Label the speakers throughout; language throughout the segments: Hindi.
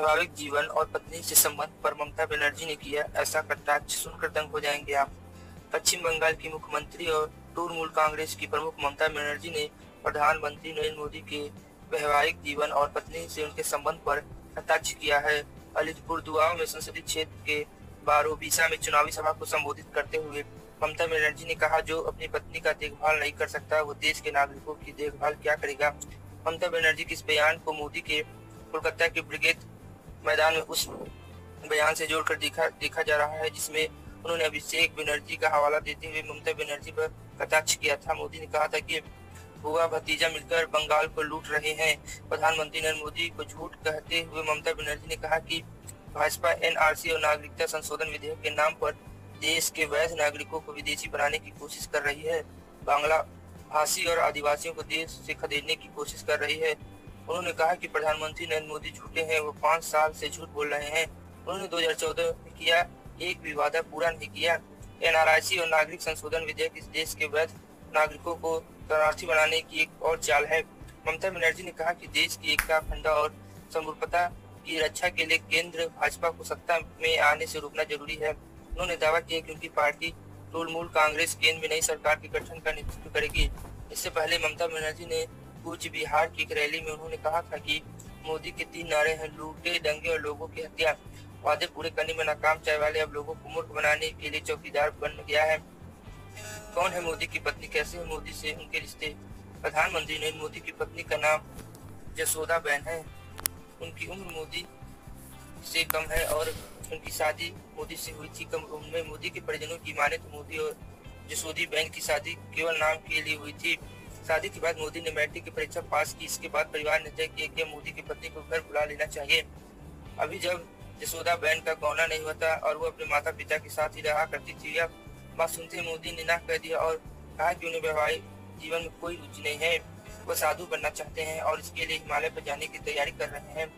Speaker 1: वैवाहिक जीवन और पत्नी से संबंध पर ममता बनर्जी ने किया ऐसा कटाक्ष सुनकर दंग हो जाएंगे आप। पश्चिम बंगाल की मुख्यमंत्री और तृणमूल कांग्रेस की प्रमुख ममता बनर्जी ने प्रधानमंत्री नरेंद्र मोदी के वैवाहिक जीवन और पत्नी से उनके संबंध पर कटाक्ष किया है। अलीपुरदुआर में संसदीय क्षेत्र के बारोबीसा में चुनावी सभा को संबोधित करते हुए ममता बनर्जी ने कहा, जो अपनी पत्नी का देखभाल नहीं कर सकता वो देश के नागरिकों की देखभाल क्या करेगा। ममता बनर्जी के इस बयान को मोदी के कोलकाता के ब्रिगेड मैदान में उस बयान से जोड़कर देखा जा रहा है जिसमें उन्होंने अभिषेक बनर्जी का हवाला देते हुए ममता बनर्जी पर कटाक्ष किया था। मोदी ने कहा था कि बुआ भतीजा मिलकर बंगाल को लूट रहे हैं। प्रधानमंत्री नरेंद्र मोदी को झूठ कहते हुए ममता बनर्जी ने कहा कि भाजपा एनआरसी और नागरिकता संशोधन विधेयक के नाम पर देश के वैध नागरिकों को विदेशी बनाने की कोशिश कर रही है। बांग्ला भाषी और आदिवासियों को देश से खदेड़ने की कोशिश कर रही है। उन्होंने कहा कि प्रधानमंत्री नरेंद्र मोदी झूठे हैं, वो 5 साल से झूठ बोल रहे हैं। उन्होंने 2014 में किया एक भी वादा पूरा नहीं किया। एनआरसी और नागरिक संशोधन विधेयक इस देश के वैध नागरिकों को शरणार्थी बनाने की एक और चाल है। ममता बनर्जी ने कहा कि देश की एकता, अखंडता और संप्रभुता की रक्षा के लिए केंद्र भाजपा को सत्ता में आने से रोकना जरूरी है। उन्होंने दावा किया कि उनकी पार्टी तृणमूल कांग्रेस केंद्र में नई सरकार के गठन का नेतृत्व करेगी। इससे पहले ममता बनर्जी ने कूच बिहार की एक रैली में उन्होंने कहा था कि मोदी के 3 नारे हैं, लूटे, दंगे और लोगों की हत्या। वादे पूरे करने में नाकाम चाय वाले अब लोगों को मूर्ख बनाने के लिए चौकीदार बन गया है। कौन है मोदी की पत्नी, कैसे है मोदी से उनके रिश्ते। प्रधानमंत्री नरेंद्र मोदी की पत्नी का नाम जसोदा बेन है। उनकी उम्र मोदी से कम है और उनकी शादी मोदी से हुई थी कम उम्र में। मोदी के परिजनों की माने तो मोदी और जसोदी बेन की शादी केवल नाम के लिए हुई थी। शादी के बाद मोदी ने मैट्रिक की परीक्षा पास की। इसके बाद परिवार ने तय किया कि मोदी की पत्नी को घर बुला लेना चाहिए। अभी जब जसोदा बेन का गौना नहीं हुआ था और वो अपने माता पिता के साथ ही रहा करती थी, यह बात सुनते मोदी ने ना कह दिया और कहा कि उन्हें वैवाहिक जीवन में कोई रुचि नहीं है। वह साधु बनना चाहते हैं और इसके लिए हिमालय पर जाने की तैयारी कर रहे हैं।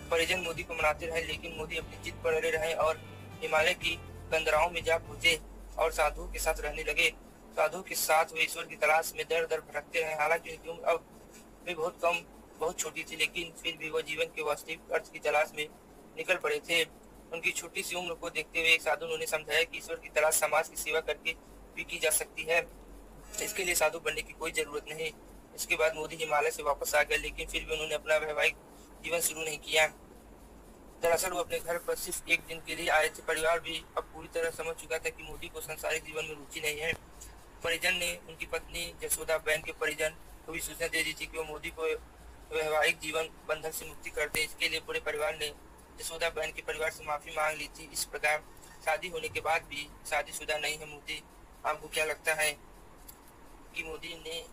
Speaker 1: परिजन मोदी को मनाते रहे लेकिन मोदी अपनी जिद पर अड़े रहे और हिमालय की कंदराओं में जा पहुंचे और साधुओं के साथ रहने लगे। साधुओं के साथ वे ईश्वर की तलाश में दर दर भटकते रहे। हालांकि उनकी उम्र अब भी बहुत छोटी थी, लेकिन फिर भी वह जीवन के वास्तविक अर्थ की तलाश में निकल पड़े थे। उनकी छोटी सी उम्र को देखते हुए एक साधु ने उन्हें समझाया कि ईश्वर की तलाश समाज की सेवा करके भी की जा सकती है। इसके लिए साधु बनने की कोई जरूरत नहीं। इसके बाद मोदी हिमालय से वापस आ गए, लेकिन फिर भी उन्होंने अपना वैवाहिक जीवन शुरू नहीं किया। दरअसल वो अपने घर पर सिर्फ एक दिन के लिए आए थे। परिवार भी अब पूरी तरह समझ चुका था कि मोदी को सांसारिक जीवन में रुचि नहीं है। परिजन ने उनकी पत्नी जसोदा बेन के परिजन को भी सूचना दे दी थी कि वो मोदी को वैवाहिक जीवन बंधन से मुक्ति कर दे। इसके लिए पूरे परिवार ने जसोदा बेन के परिवार से माफी मांग ली थी। इस प्रकार शादी होने के बाद भी शादीशुदा नहीं है मोदी। आपको क्या लगता है कि मोदी ने